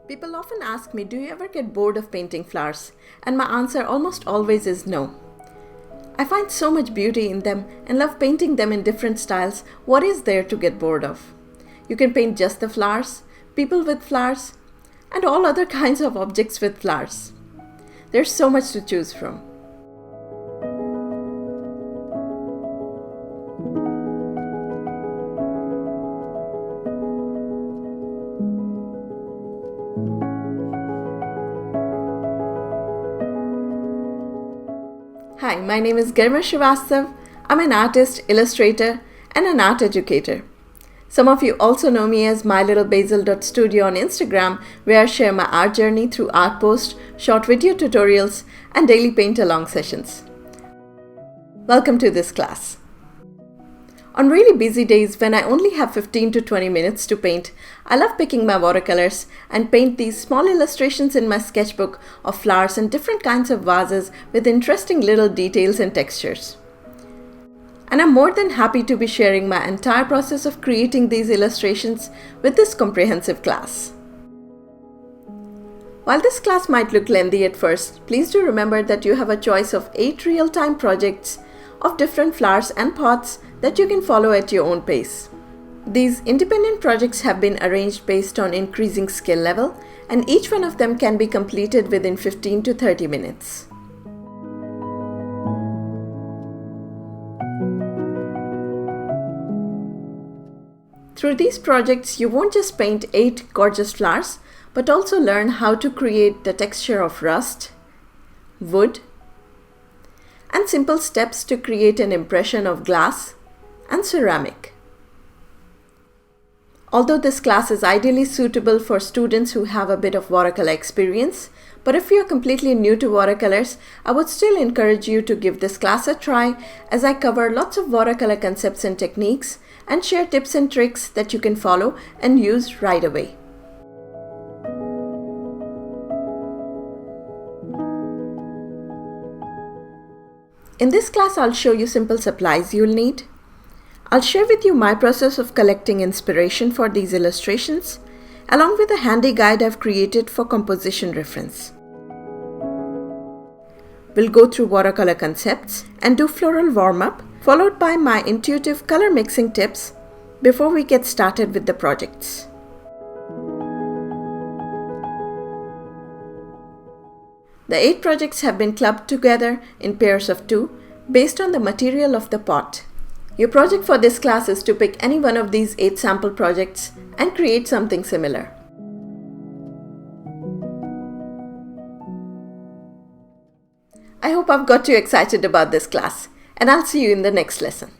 People often ask me, do you ever get bored of painting flowers? And my answer almost always is no. I find so much beauty in them and love painting them in different styles. What is there to get bored of? You can paint just the flowers, people with flowers, and all other kinds of objects with flowers. There's so much to choose from. Hi, my name is Garima. I'm an artist, illustrator, and an art educator. Some of you also know me as mylittlebasil.studio on Instagram, where I share my art journey through art posts, short video tutorials, and daily paint-along sessions. Welcome to this class. On really busy days when I only have 15 to 20 minutes to paint, I love picking my watercolors and paint these small illustrations in my sketchbook of flowers and different kinds of vases with interesting little details and textures. And I'm more than happy to be sharing my entire process of creating these illustrations with this comprehensive class. While this class might look lengthy at first, please do remember that you have a choice of 8 real-time projects of different flowers and pots that you can follow at your own pace. These independent projects have been arranged based on increasing skill level, and each one of them can be completed within 15 to 30 minutes. Through these projects, you won't just paint 8 gorgeous flowers, but also learn how to create the texture of rust, wood, and simple steps to create an impression of glass and ceramic. Although this class is ideally suitable for students who have a bit of watercolor experience, but if you are completely new to watercolors, I would still encourage you to give this class a try, as I cover lots of watercolor concepts and techniques and share tips and tricks that you can follow and use right away. In this class, I'll show you simple supplies you'll need. I'll share with you my process of collecting inspiration for these illustrations, along with a handy guide I've created for composition reference. We'll go through watercolor concepts and do floral warm-up, followed by my intuitive color mixing tips before we get started with the projects. The 8 projects have been clubbed together in pairs of 2 based on the material of the pot. Your project for this class is to pick any one of these 8 sample projects and create something similar. I hope I've got you excited about this class, and I'll see you in the next lesson.